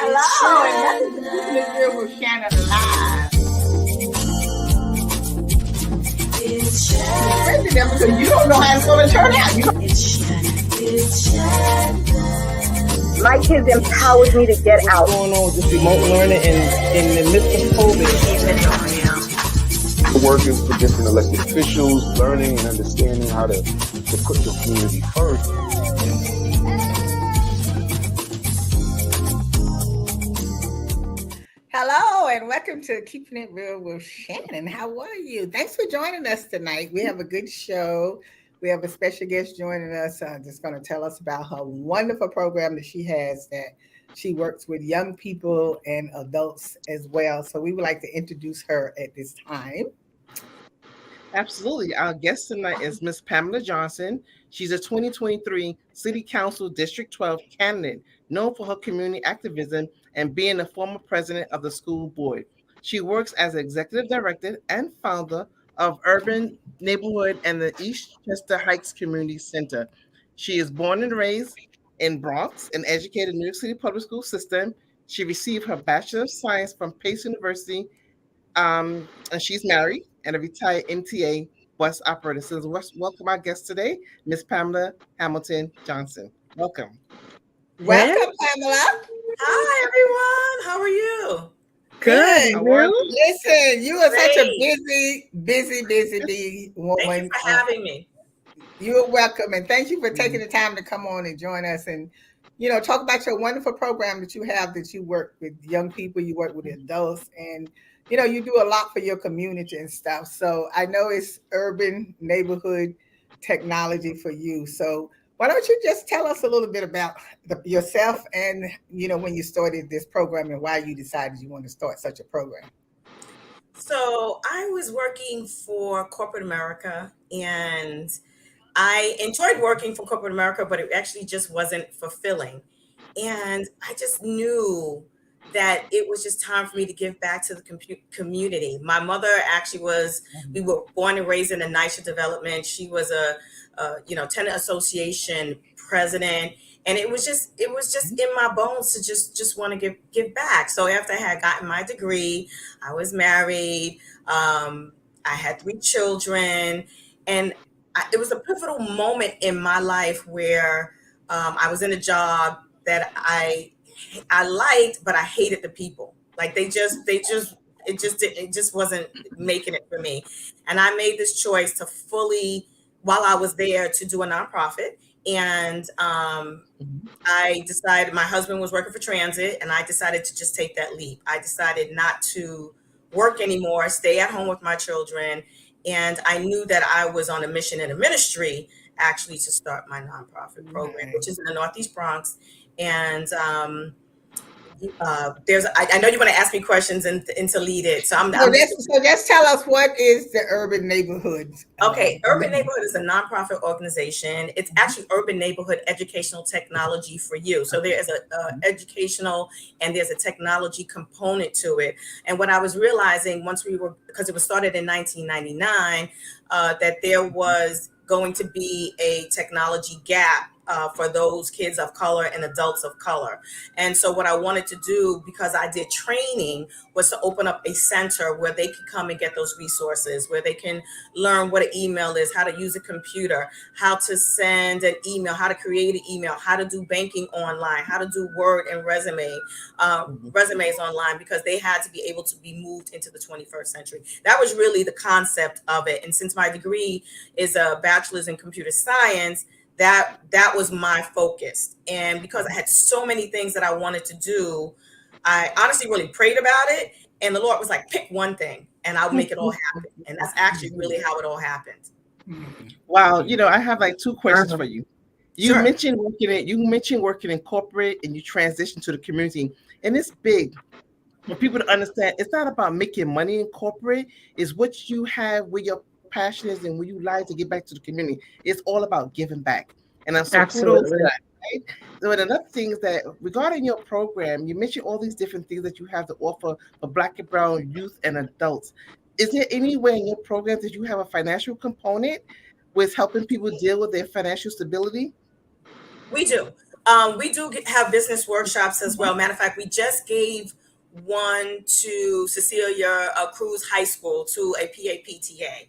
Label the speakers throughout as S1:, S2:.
S1: Hello, and welcome to Keeping It Real with Shannon Live. Because you don't know how it's going to turn out.
S2: My kids empowered me to get out.
S3: What's going on with this remote learning and in the midst of COVID?
S4: Working for different elected officials, learning and understanding how to put the community first.
S1: Hello, and welcome to Keeping It Real with Shannon. How are you? Thanks for joining us tonight. We have a good show. We have a special guest joining us that's going to tell us about her wonderful program that she has, that she works with young people and adults as well. So we would like to introduce her at this time.
S3: Absolutely. Our guest tonight is Miss Pamela Johnson. She's a 2023 City Council District 12 candidate, known for her community activism and being a former president of the school board. She works as executive director and founder of Urban Neighborhood and the East Chester Heights Community Center. She is born and raised in Bronx and educated in New York City public school system. She received her Bachelor of Science from Pace University, and she's married and a retired MTA bus operator. So welcome our guest today, Miss Pamela Hamilton Johnson. Welcome.
S1: Welcome, Pamela.
S5: Hi, everyone. How are you?
S1: Good.
S3: You?
S1: Listen, you are such a
S5: Great.
S1: busy woman.
S5: Thank you for having me.
S1: You're welcome, and thank you for taking the time to come on and join us and, talk about your wonderful program that you have, that you work with young people, you work with adults, and, you do a lot for your community and stuff. So I know it's urban neighborhood technology for you. So why don't you just tell us a little bit about yourself and, when you started this program and why you decided you want to start such a program?
S5: So I was working for corporate America, and I enjoyed working for corporate America, but it actually just wasn't fulfilling. And I just knew that it was just time for me to give back to the community. My mother actually we were born and raised in a NYCHA development. She was a tenant association president. And it was just in my bones to just want to give back. So after I had gotten my degree, I was married. I had 3 children, and it was a pivotal moment in my life where I was in a job that I liked, but I hated the people. Like it just wasn't making it for me. And I made this choice to while I was there, to do a nonprofit. And I decided, my husband was working for transit, and I decided to just take that leap. I decided not to work anymore, stay at home with my children. And I knew that I was on a mission in a ministry, actually, to start my nonprofit program, which is in the Northeast Bronx. And I know you want to ask me questions and to lead it. So
S1: just tell us, what is the Urban Neighborhood?
S5: Okay, Urban Neighborhood is a nonprofit organization. It's actually Urban Neighborhood Educational Technology for You. So there is a educational and there's a technology component to it. And what I was realizing because it was started in 1999, that there was going to be a technology gap for those kids of color and adults of color. And so what I wanted to do, because I did training, was to open up a center where they could come and get those resources, where they can learn what an email is, how to use a computer, how to send an email, how to create an email, how to do banking online, how to do Word and resumes online, because they had to be able to be moved into the 21st century. That was really the concept of it. And since my degree is a bachelor's in computer science, that was my focus. And because I had so many things that I wanted to do, I honestly really prayed about it. And the Lord was like, pick one thing and I'll make it all happen. And that's actually really how it all happened.
S3: Wow. I have like 2 questions for you. You
S5: Sure.
S3: mentioned working in corporate, and you transitioned to the community. And it's big for people to understand. It's not about making money in corporate. It's what you have, where your passion is, and where you like to give back to the community. It's all about giving back. And I'm so kudos to that. Right? So another thing is that regarding your program, you mentioned all these different things that you have to offer for Black and brown youth and adults. Is there any way in your program that you have a financial component with helping people deal with their financial stability?
S5: We do. We do have business workshops as well. Matter of fact, we just gave one to Cecilia Cruz High School to a PAPTA.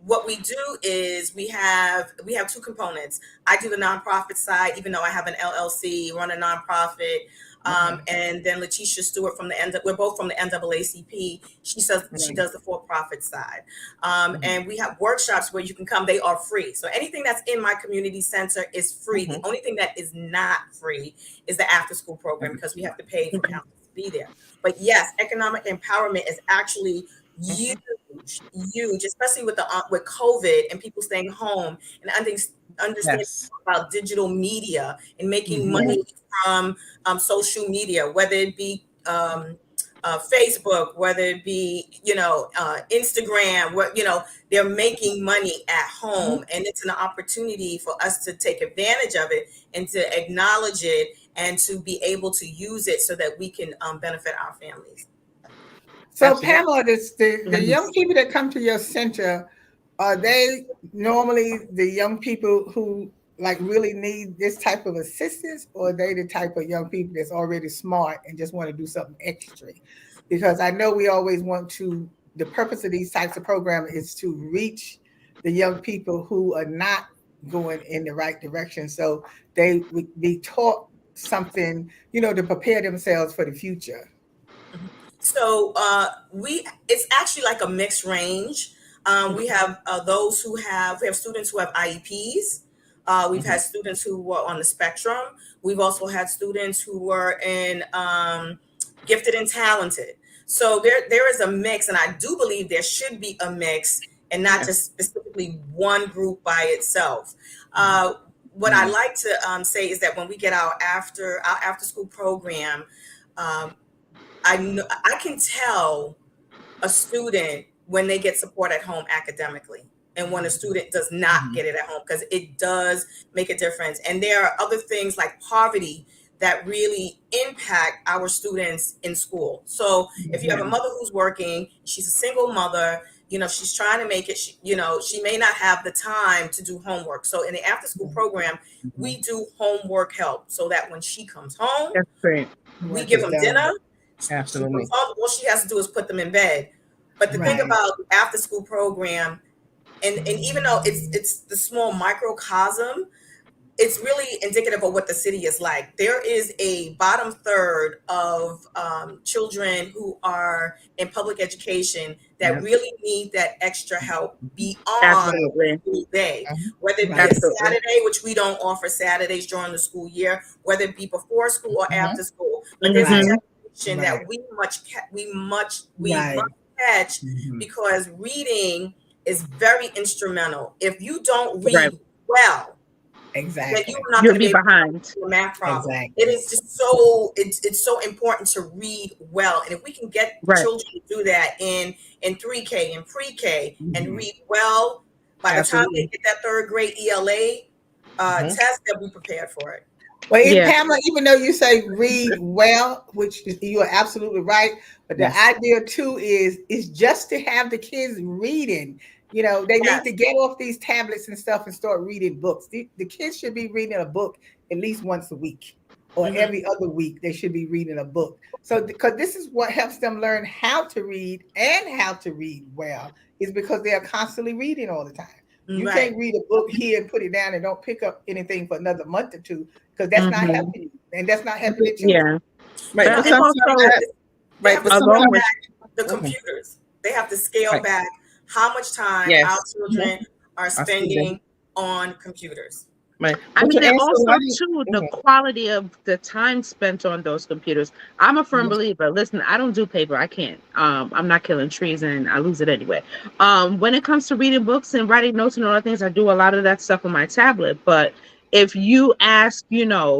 S5: What we do is we have two components. I do the nonprofit side, even though I have an LLC, run a nonprofit. And then Letitia Stewart from the we're both from the NAACP. She does the for-profit side. And we have workshops where you can come. They are free. So anything that's in my community center is free. The only thing that is not free is the after-school program, because we have to pay for counselors to be there. But yes, economic empowerment is actually huge, especially with COVID and people staying home and understanding about digital media and making money from social media, whether it be Facebook, whether it be Instagram, they're making money at home, and it's an opportunity for us to take advantage of it and to acknowledge it and to be able to use it so that we can benefit our families.
S1: So Pamela, the young people that come to your center, are they normally the young people who like really need this type of assistance, or are they the type of young people that's already smart and just want to do something extra? Because I know we always want to, the purpose of these types of programs is to reach the young people who are not going in the right direction, so they would be taught something, to prepare themselves for the future.
S5: So it's actually like a mixed range. We have we have students who have IEPs. We've had students who were on the spectrum. We've also had students who were in gifted and talented. So there is a mix, and I do believe there should be a mix and not just specifically one group by itself. What I like to say is that when we get our after school program, I can tell a student when they get support at home academically and when a student does not get it at home, because it does make a difference. And there are other things like poverty that really impact our students in school. So if you have a mother who's working, she's a single mother, she's trying to make it, she may not have the time to do homework. So in the after school program, we do homework help so that when she comes home, we give them dinner.
S3: Absolutely.
S5: All she has to do is put them in bed. But the thing about the after school program, and even though it's the small microcosm, it's really indicative of what the city is like. There is a bottom third of children who are in public education that really need that extra help beyond the school day, whether it be a Saturday, which we don't offer Saturdays during the school year, whether it be before school or after school. But there's a that we must catch, because reading is very instrumental. If you don't read well, then you're not going to be behind your math problem. It is just it's so important to read well, and if we can get children to do that in 3K and pre-K and read well, by the time they get that third grade ELA test, they'll be prepared for it.
S1: Well, Pamela, even though you say read well, which you are absolutely right, but the idea too is just to have the kids reading. They need to get off these tablets and stuff and start reading books. The kids should be reading a book at least once a week, or every other week they should be reading a book. So because this is what helps them learn how to read and how to read well, is because they are constantly reading all the time. You can't read a book here and put it down and don't pick up anything for another month or two, because that's not helping you, and that's not helping the children.
S5: But the computers, they have to scale back how much time our children are spending on computers.
S6: I mean, and also too, the quality of the time spent on those computers. I'm a firm believer. Listen, I don't do paper. I can't. I'm not killing trees, and I lose it anyway. When it comes to reading books and writing notes and all the things, I do a lot of that stuff on my tablet. But if you ask,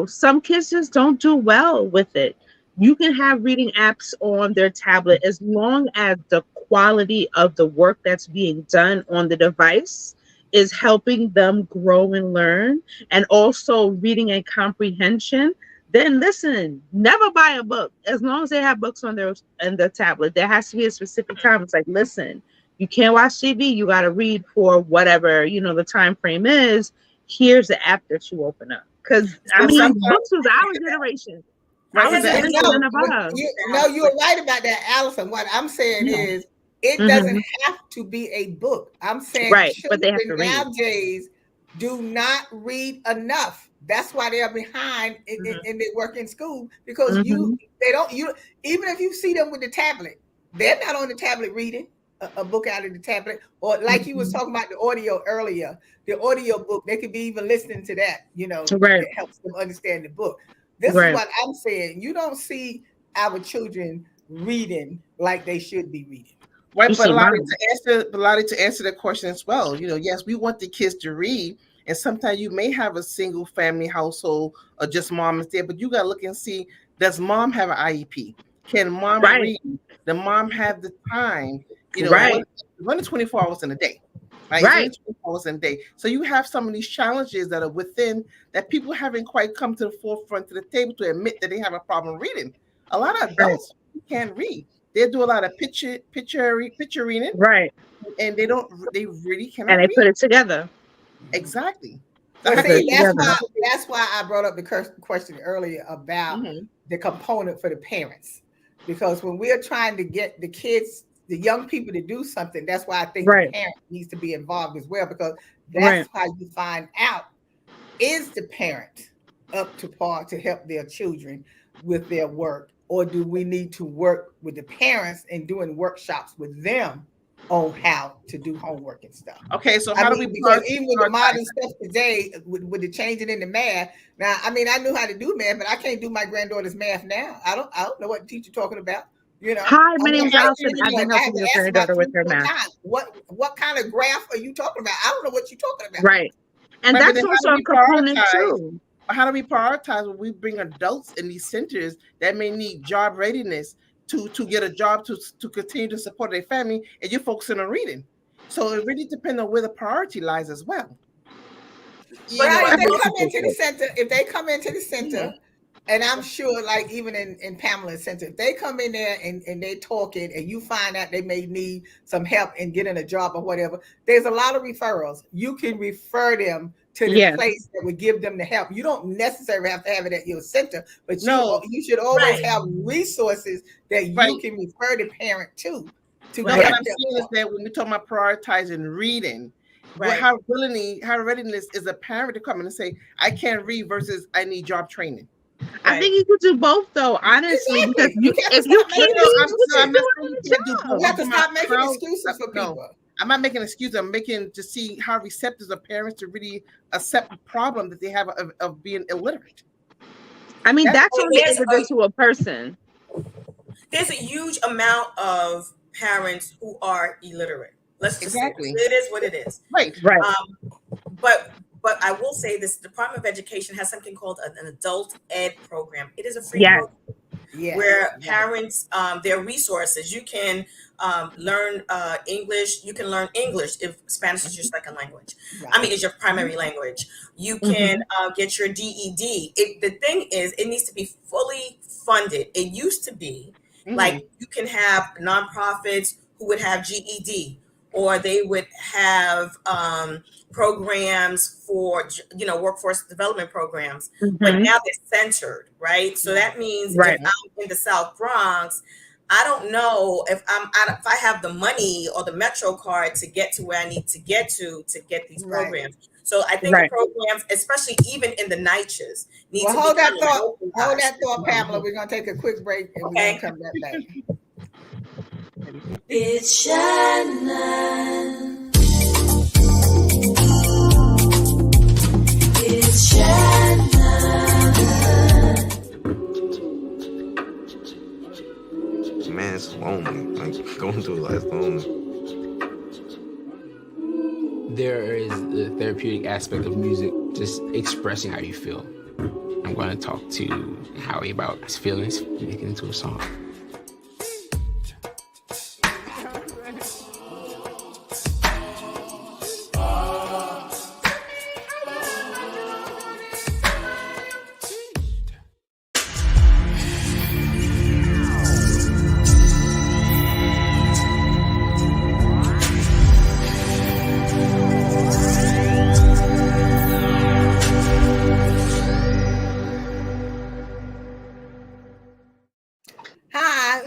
S6: some kids just don't do well with it. You can have reading apps on their tablet as long as the quality of the work that's being done on the device is helping them grow and learn, and also reading and comprehension. Then listen, never buy a book as long as they have books on their tablet. There has to be a specific time. It's like, listen, you can't watch TV. You got to read for whatever the time frame is. Here's the app that you open up. Because I mean, books was our generation.
S3: Right,
S6: Our
S3: exactly.
S6: generation of us.
S1: You're right about that, Allison. What I'm saying is, it doesn't have to be a book. I'm saying
S6: but they have to read.
S1: nowadays do not read enough. That's why they're behind in their work in school, because even if you see them with the tablet, they're not on the tablet reading a book out of the tablet, or like you was talking about the audio earlier, the audio book, they could be even listening to that, it helps them understand the book. This is what I'm saying. You don't see our children reading like they should be reading.
S3: Right, but Lottie, to answer the question as well, yes, we want the kids to read, and sometimes you may have a single family household or just mom is there, but you gotta look and see, does mom have an IEP? Can mom read? Does mom have the time? Running 24 hours in a day. Right. 24 hours in a day. So you have some of these challenges that are within that people haven't quite come to the forefront to the table to admit that they have a problem reading. A lot of adults can't read. They do a lot of picture reading. Right. And they really cannot
S6: and they
S3: read.
S6: Put it together.
S3: Exactly.
S1: Well, that's why I brought up the question earlier about the component for the parents. Because when we're trying to get the kids, the young people to do something, that's why I think the parent needs to be involved as well, because that's how you find out, is the parent up to par to help their children with their work, or do we need to work with the parents and doing workshops with them on how to do homework and stuff?
S3: Okay, so
S1: because even with the modern stuff today, with the changing in the math, now I knew how to do math, but I can't do my granddaughter's math now. I don't know what the teacher talking about.
S6: Hi, my name is Allison. I've been helping your granddaughter with her math.
S1: What kind of graph are you talking about? I don't know what you're talking about.
S6: Right. And that's also a component too.
S3: How do we prioritize when we bring adults in these centers that may need job readiness to get a job to continue to support their family, and you're focusing on reading? So it really depends on where the priority lies as well.
S1: But if they come into the center, and I'm sure, like even in Pamela's center, if they come in there and they talking, and you find out they may need some help in getting a job or whatever, there's a lot of referrals. You can refer them to the place that would give them the help. You don't necessarily have to have it at your center, but you should always have resources that you can refer the parent to.
S3: What I'm saying is that when we talk about prioritizing reading, how readiness is a parent to come in and say, I can't read versus I need job training.
S6: I think you could do both, though, honestly, because if you can't
S1: you have to stop making excuses for people.
S3: I'm not making excuses. I'm making to see how receptive are parents to really accept the problem that they have of being illiterate.
S6: I mean, that's only individual person.
S5: There's a huge amount of parents who are illiterate. Let's just say it is what it is.
S3: Right.
S5: But I will say this: the Department of Education has something called an adult ed program. It is a free program where parents, their resources, you can learn English. You can learn English if Spanish is your second language. Is your primary language. You can get your DED. The thing is, it needs to be fully funded. It used to be like you can have nonprofits who would have GED, or they would have programs for workforce development programs, but now they're centered, right? So that means if I'm in the South Bronx, I don't know if I have the money or the Metro card to get to where I need to get get these programs. So I think the programs, especially even in the niches, need to
S1: hold that thought, Pamela. We're gonna take a quick break and we're gonna come back.
S7: It's Shannon. It's Shannon.
S8: Man, it's lonely. Like going through life lonely.
S9: There is the therapeutic aspect of music, just expressing how you feel. I'm going to talk to Howie about his feelings, make it into a song.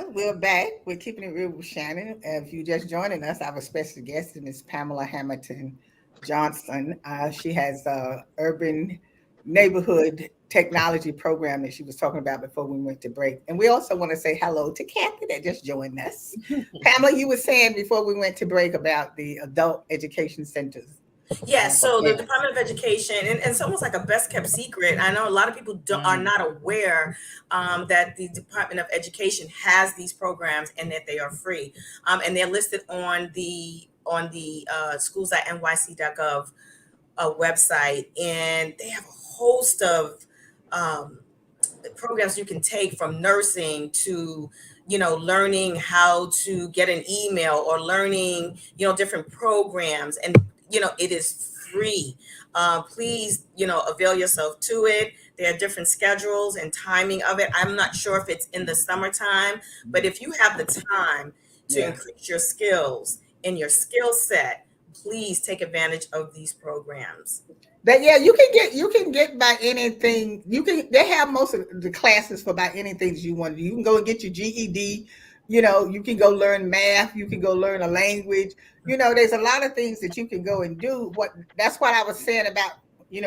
S1: everyone. We're back. We're keeping it real with Shannon. If you just joining us, our special guest is Pamela Hamilton Johnson. She has a urban neighborhood technology program that she was talking about before we went to break. And we also want to say hello to Kathy that just joined us. Pamela, you were saying before we went to break about the adult education centers.
S5: Yes, so the Department of Education, and it's almost like a best kept secret. I know a lot of people are not aware that the Department of Education has these programs and that they are free. And they're listed on the schools.nyc.gov website, and they have a host of programs you can take, from nursing to learning how to get an email, or learning different programs, and it is free. Please avail yourself to it. There are different schedules and timing of it. I'm not sure if it's in the summertime, but if you have the time to increase your skills and your skill set, please take advantage of these programs.
S1: That you can get by anything. They have most of the classes for about anything that you want to do. You can go and get your GED. You can go learn math. You can go learn a language. There's a lot of things that you can go and do. That's what I was saying about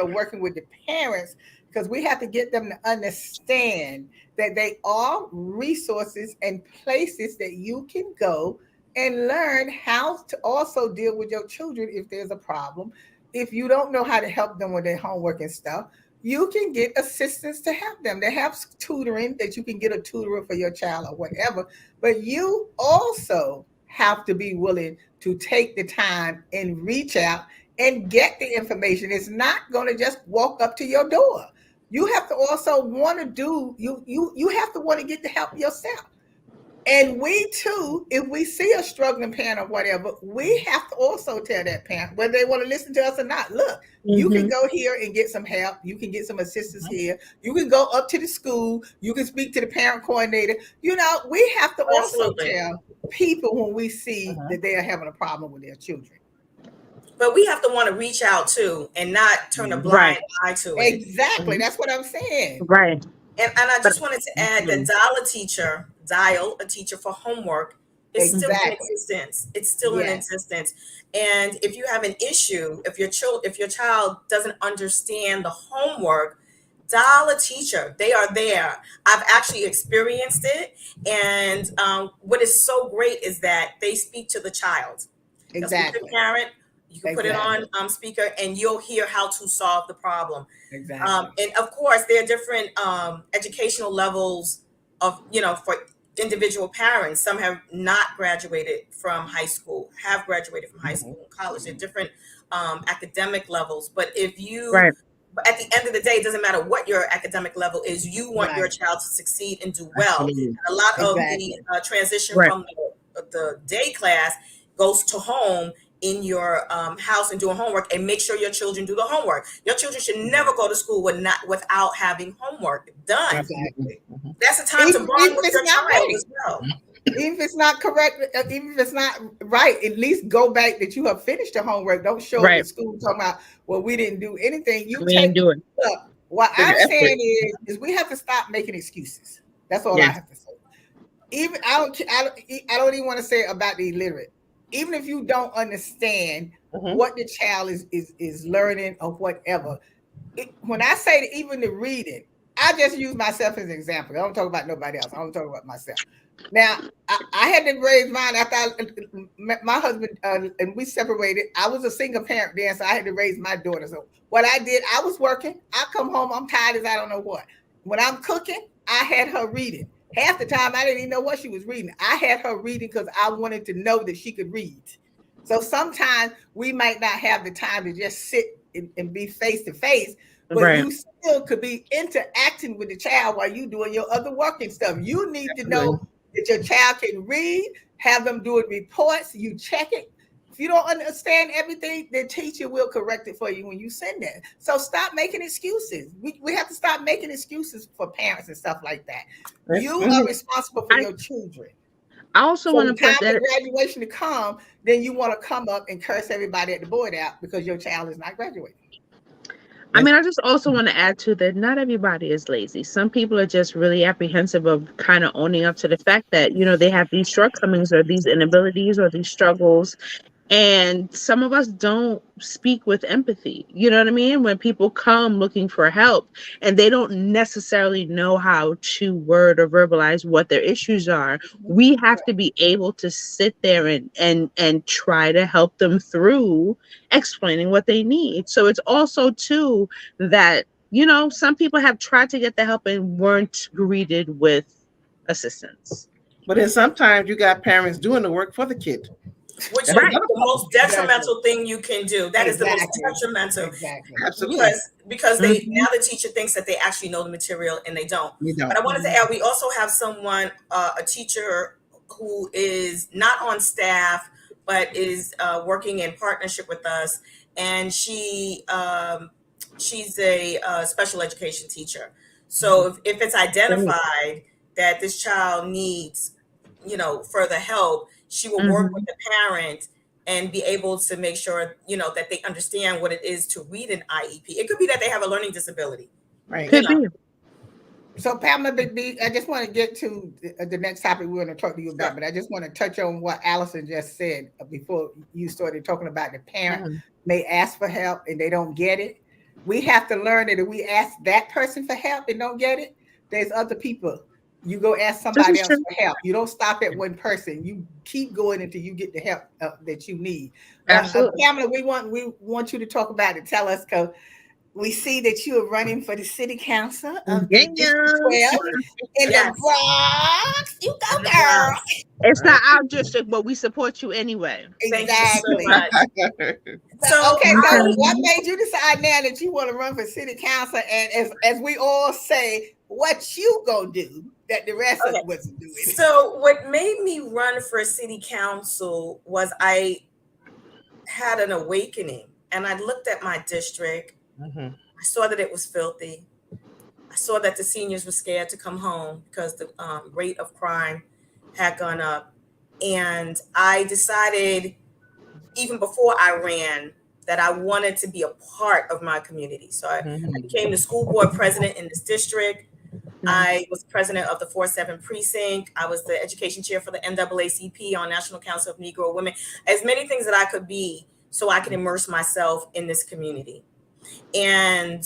S1: working with the parents, because we have to get them to understand that they are resources and places that you can go and learn how to also deal with your children if there's a problem. If you don't know how to help them with their homework and stuff, you can get assistance to help them. They have tutoring that you can get a tutor for your child or whatever, but you also have to be willing to take the time and reach out and get the information. It's not going to just walk up to your door. You have to also want to do, you have to want to get the help yourself. And we too, if we see a struggling parent or whatever, we have to also tell that parent, whether they want to listen to us or not, look, you can go here and get some help. You can get some assistance here. You can go up to the school. You can speak to the parent coordinator. We have to also tell people when we see that they are having a problem with their children.
S5: But we have to want to reach out too and not turn a blind eye to it.
S1: Exactly. That's what I'm saying.
S6: Right.
S5: And I just wanted to add that dial a teacher for homework is still in existence. It's still in existence. And if you have an issue, if your child doesn't understand the homework, dial a teacher. They are there. I've actually experienced it. And what is so great is that they speak to the child.
S1: Exactly.
S5: The parent, you can put it on speaker and you'll hear how to solve the problem.
S1: Exactly.
S5: And of course, there are different educational levels of, for individual parents. Some have not graduated from high school, have graduated from high school and college. There are different academic levels. But if you, at the end of the day, it doesn't matter what your academic level is. You want your child to succeed and do well. And a lot of the transition from the day class goes to home in your house and doing homework, and make sure your children do the homework. Your children should never go to school without having homework done.
S1: Exactly.
S5: That's the time to bond with your child as well.
S1: Even if it's not correct, even if it's not right, at least go back that you have finished the homework. Don't show up at school talking about, well, we didn't do anything.
S6: We didn't do it.
S1: Look, what I'm saying is we have to stop making excuses. That's all I have to say. Even I don't even want to say about the illiterate. Even if you don't understand what the child is learning or whatever, when I say that even the reading, I just use myself as an example. I don't talk about nobody else. I don't talk about myself. Now, I had to raise mine after I met my husband and we separated. I was a single parent then, so I had to raise my daughter. So what I did, I was working. I come home, I'm tired as I don't know what. When I'm cooking, I had her reading. Half the time, I didn't even know what she was reading. I had her reading because I wanted to know that she could read. So sometimes we might not have the time to just sit and be face to face, but you still could be interacting with the child while you doing your other work and stuff. You need to know that your child can read, have them doing reports, you check it. If you don't understand everything, the teacher will correct it for you when you send it. So stop making excuses. We have to stop making excuses for parents and stuff like that. You are responsible for your children.
S6: I also want to put
S1: that for graduation to come, then you want to come up and curse everybody at the board out because your child is not graduating.
S6: I mean, I just also want to add to that not everybody is lazy. Some people are just really apprehensive of kind of owning up to the fact that, they have these shortcomings or these inabilities or these struggles. And some of us don't speak with empathy. You know what I mean? When people come looking for help and they don't necessarily know how to word or verbalize what their issues are, we have to be able to sit there and try to help them through explaining what they need. So it's also too that, some people have tried to get the help and weren't greeted with assistance.
S3: But then sometimes you got parents doing the work for the kid.
S5: Which is
S6: Right.
S5: the most detrimental thing you can do. That is the most
S1: Exactly.
S5: detrimental.
S1: Exactly.
S3: Absolutely.
S5: Because they now the teacher thinks that they actually know the material and they don't.
S3: You don't.
S5: But I wanted to add, we also have someone, a teacher who is not on staff, but is working in partnership with us. And she's a special education teacher. So if it's identified that this child needs, further help, she will work with the parent and be able to make sure, that they understand what it is to read an IEP. It could be that they have a learning disability.
S3: Right.
S6: Could be.
S1: So Pamela, I just want to get to the next topic we're going to talk to you about, but I just want to touch on what Allison just said before you started talking about the parent may ask for help and they don't get it. We have to learn that if we ask that person for help and don't get it, there's other people. You go ask somebody else for help. You don't stop at one person. You keep going until you get the help that you need.
S6: Absolutely.
S1: Pamela, we want you to talk about it. Tell us, because we see that you are running for the city council of District 12 in the Bronx. You go, girl.
S6: It's not our district, but we support you anyway.
S1: Exactly. So what made you decide now that you want to run for city council? And as we all say, what you gonna do that the rest of us wasn't doing?
S5: So what made me run for city council was I had an awakening, and I looked at my district. I saw that it was filthy. I saw that the seniors were scared to come home because the rate of crime had gone up. And I decided, even before I ran, that I wanted to be a part of my community. So I became the school board president in this district. I was president of the 4-7 precinct. I was the education chair for the NAACP on National Council of Negro Women. As many things that I could be so I could immerse myself in this community. And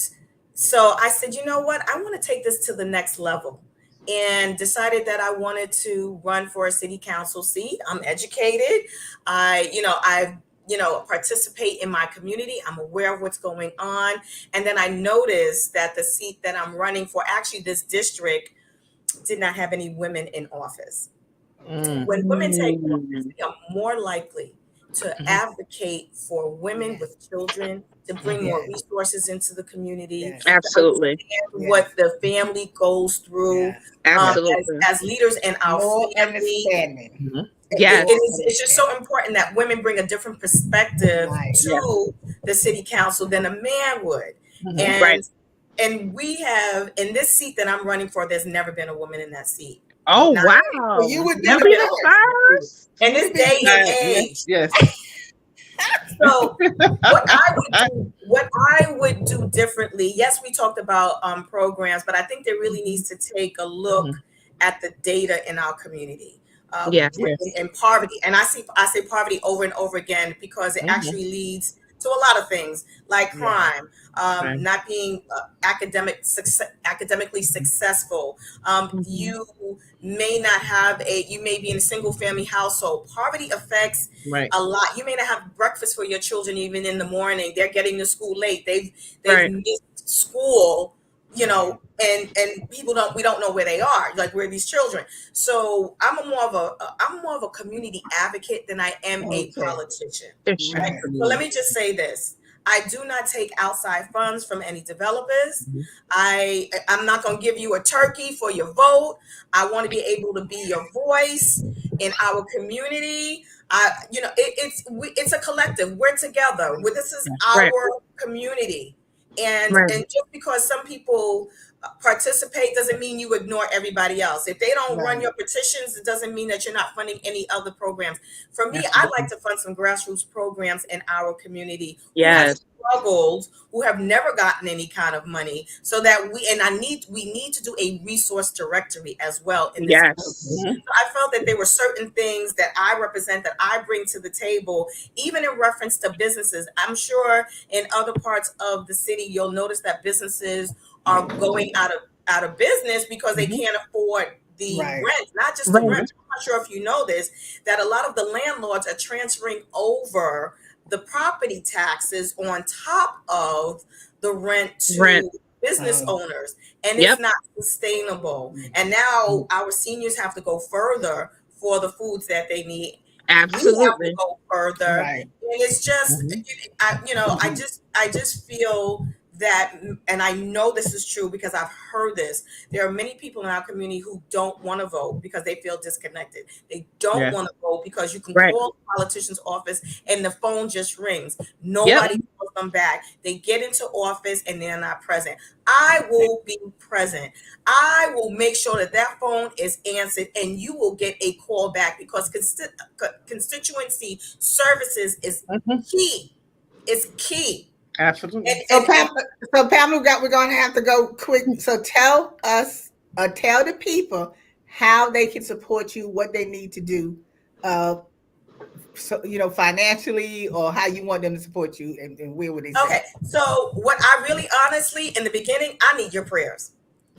S5: so I said, you know what? I want to take this to the next level, and decided that I wanted to run for a city council seat. I'm educated. I participate in my community. I'm aware of what's going on. And then I noticed that the seat that I'm running for, actually this district, did not have any women in office. When women take office, they are more likely to advocate for women with children, to bring more resources into the community.
S6: Absolutely.
S5: What the family goes through as leaders in our family.
S6: Yes.
S5: It's just so important that women bring a different perspective to the city council than a man would. And we have, in this seat that I'm running for, there's never been a woman in that seat.
S6: Oh, wow.
S1: Well, you would be
S6: Never been the first.
S5: In this day and age.
S3: Yes.
S5: So what I would do differently, yes, we talked about programs, but I think there really needs to take a look at the data in our community. In poverty. And I say poverty over and over again because it actually leads to a lot of things like crime, not being academically successful. You may not have you may be in a single family household. Poverty affects a lot. You may not have breakfast for your children even in the morning. They're getting to school late. They've missed school, and we don't know where they are, like where these children. So I'm more of a community advocate than I am a politician. Right? So let me just say this. I do not take outside funds from any developers. I'm not going to give you a turkey for your vote. I want to be able to be your voice in our community. It's a collective. We're together. This is our community. And just because some people participate doesn't mean you ignore everybody else. If they don't run
S1: Right.
S5: your petitions, it doesn't mean that you're not funding any other programs. For me, I
S3: Absolutely.
S5: like to fund some grassroots programs in our community who have
S6: Yes.
S5: struggled, who have never gotten any kind of money, so that we need to do a resource directory as well in this.
S6: Yes.
S5: So I felt that there were certain things that I represent, that I bring to the table, even in reference to businesses. I'm sure in other parts of the city, you'll notice that businesses are going out of business because they can't afford the
S1: Right.
S5: rent, not just the
S6: Right.
S5: rent. I'm not sure if you know this, that a lot of the landlords are transferring over the property taxes on top of the rent to
S6: Rent.
S5: business
S1: Oh.
S5: owners, and
S6: Yep.
S5: it's not sustainable. And now our seniors have to go further for the foods that they need. We have to
S6: Absolutely.
S5: go further,
S1: Right.
S5: and it's just, I just feel that, and I know this is true because I've heard this. There are many people in our community who don't want to vote because they feel disconnected. They don't
S3: Yes.
S5: want to vote because you can
S6: Right.
S5: call the politician's office and the phone just rings. Nobody calls them back. They get into office and they're not present. I will be present. I will make sure that that phone is answered and you will get a call back, because constituency services is key. It's key.
S3: Absolutely.
S5: And
S1: So Pamela, we're going to have to go quick. So tell us, tell the people how they can support you, what they need to do, so financially, or how you want them to support you, and where would they?
S5: Okay, so what I really honestly, in the beginning, I need your prayers.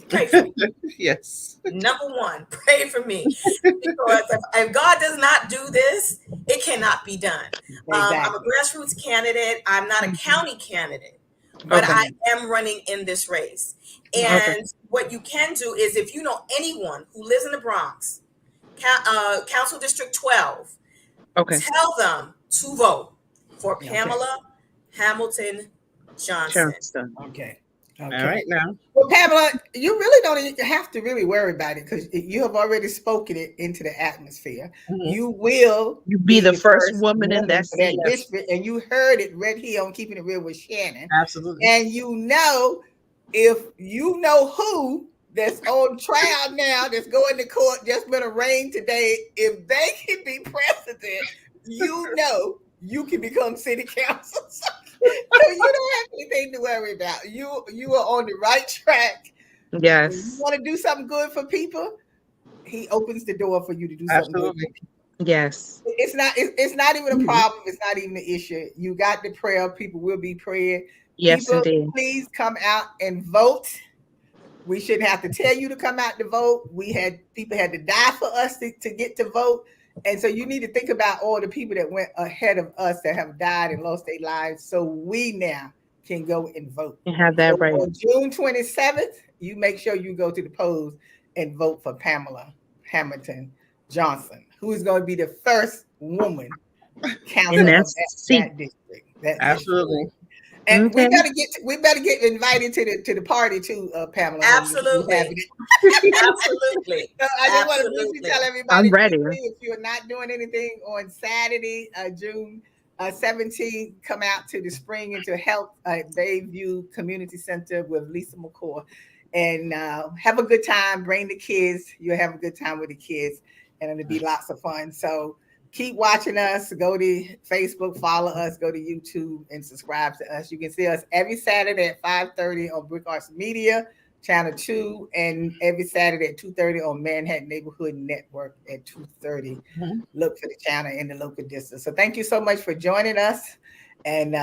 S5: Pray for me.
S3: Yes.
S5: Number one, pray for me, because if God does not do this, it cannot be done. I'm a grassroots candidate. I'm not a county candidate, but I am running in this race. And what you can do is, if you know anyone who lives in the Bronx, Council District 12, tell them to vote for Pamela Hamilton Johnson.
S1: Okay.
S3: All right now.
S1: Well, Pamela, you really don't even have to really worry about it, because you have already spoken it into the atmosphere. You will
S6: be the first woman in that
S1: district, and you heard it right here on Keeping It Real with Shannon.
S3: Absolutely.
S1: And if you know who that's on trial now, that's going to court, just been arraigned today, if they can be president, you can become city council. So you don't have anything to worry about. You are on the right track.
S6: Yes.
S1: If you want to do something good for people, he opens the door for you to do something good for people.
S6: Yes.
S1: It's not even a problem. It's not even an issue. You got the prayer. People will be praying.
S6: Yes,
S1: people,
S6: indeed.
S1: Please come out and vote. We shouldn't have to tell you to come out to vote. People had to die for us to get to vote. And so you need to think about all the people that went ahead of us that have died and lost their lives, so we now can go and vote.
S6: And have that right.
S1: On June 27th, you make sure you go to the polls and vote for Pamela Hamilton Johnson, who is going to be the first woman councilor of that district.
S3: Absolutely.
S1: And we better get invited to the party too, Pamela.
S5: Absolutely. Absolutely.
S1: So I just want to briefly tell everybody,
S6: I'm ready.
S1: If you're not doing anything on Saturday, June 17th, come out to the Spring into Health at Bayview Community Center with Lisa McCoy, and have a good time. Bring the kids. You'll have a good time with the kids, and it'll be lots of fun. So keep watching us. Go to Facebook, follow us, go to YouTube, and subscribe to us. You can see us every Saturday at 5:30 on Brick Arts Media, Channel 2, and every Saturday at 2:30 on Manhattan Neighborhood Network at 2:30. Look for the channel in the local distance. So thank you so much for joining us. And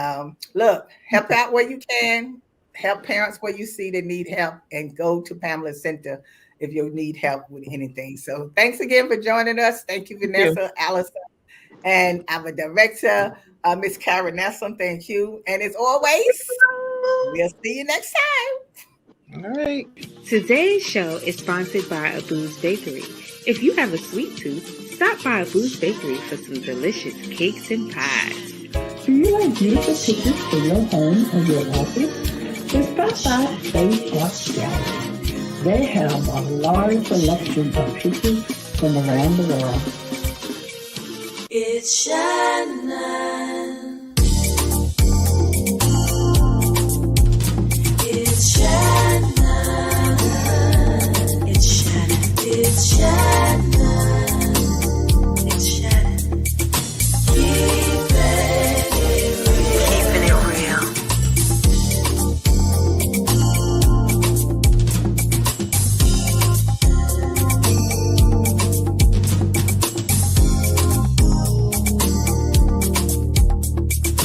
S1: look, help out where you can. Help parents where you see they need help, and go to Pamela Center if you need help with anything. So thanks again for joining us. Thank you, Vanessa, Allison, and our director, Miss Karen Nesson. Thank you. And as always, we'll see you next time.
S3: All right.
S6: Today's show is sponsored by Abu's Bakery. If you have a sweet tooth, stop by Abu's Bakery for some delicious cakes and pies.
S10: Do you like beautiful pictures for your home or your office? Then stop by Space Art Gallery. They have a large selection of pictures from around the world.
S7: It's Shannon. It's Shannon. with Shannon.